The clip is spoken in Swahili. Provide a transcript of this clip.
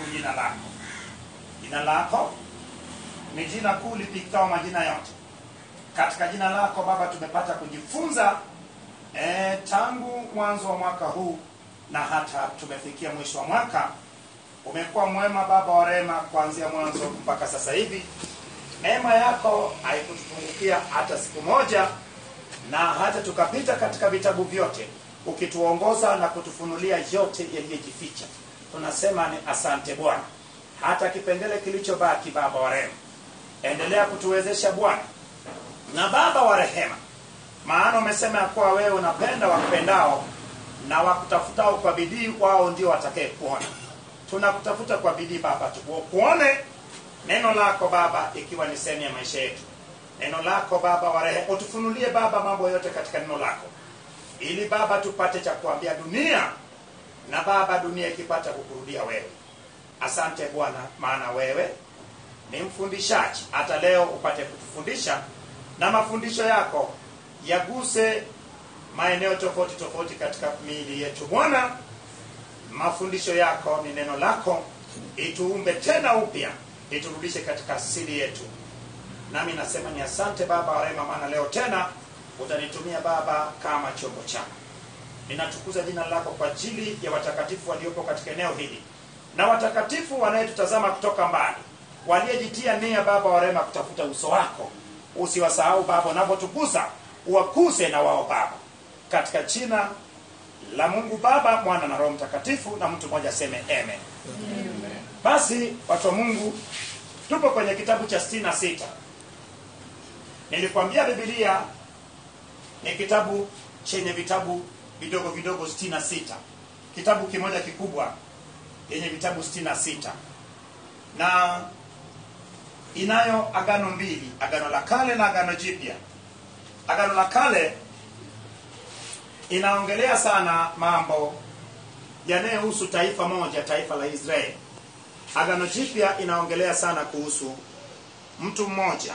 jina lako. Jina lako ni jina kuu lipitao majina yote. Katika jina lako Baba tumepata kujifunza tangu mwanzo wa mwaka huu na hata tumefikia mwisho wa mwaka. Umekuwa mwema Baba wa rehema kuanzia mwanzo mpaka sasa hivi. Neema yako haikutupungukia hata siku moja, na hata tukapita katika vitabu vyote ukituongoza na kutufunulia yote yaliyojificha. Tunasema ni asante Bwana. Hata kipengele kilichobaki Baba wa rehema, endelea kutuwezesha Bwana na Baba wa rehema, maana umesema kuwa wewe unapenda wakupendao na wakutafutao kwa bidii wao ndio watakaye kuona. Tunakutafuta kwa bidii Baba, tukuone neno lako Baba ikiwa ni sehemu ya maisha yetu. Neno lako Baba wa rehema, utufunulie Baba mambo yote katika neno lako, ili Baba tupate cha kuambia dunia, na Baba dunia ikipata kukurudia wewe. Asante Bwana, maana wewe ni mfundishaji. Hata leo upate kutufundisha, na mafundisho yako yaguse maeneo tofauti tofauti katika miili yetu Bwana. Mafundisho yako ni neno lako, ituumbe tena upya, iturudishe katika asili yetu. Nami nasema ni asante Baba wa rehema, maana leo tena utanitumia Baba kama chombo chako. Ninatukuza jina lako kwa ajili ya watakatifu waliopo katika eneo hili, na watakatifu wanayetutazama kutoka mbali, waliojitia nia Baba wa rehema kutafuta uso wako. Usiwasahau Baba, unapotukuza uwakuse na wao Baba, katika jina la Mungu Baba, Mwana na Roho Mtakatifu, na mtu mmoja aseme amen. Amen. Basi watu wa Mungu, tupo kwenye kitabu cha 66. Nilikwambia Biblia ni kitabu chenye vitabu vidogo vidogo 66. Kitabu kimoja kikubwa yenye vitabu 66. Na inayo agano mbili, agano la kale na agano jipya. Agano la kale inaongelea sana mambo yanayohusu taifa moja, taifa la Israeli. Agano jipya inaongelea sana kuhusu mtu mmoja.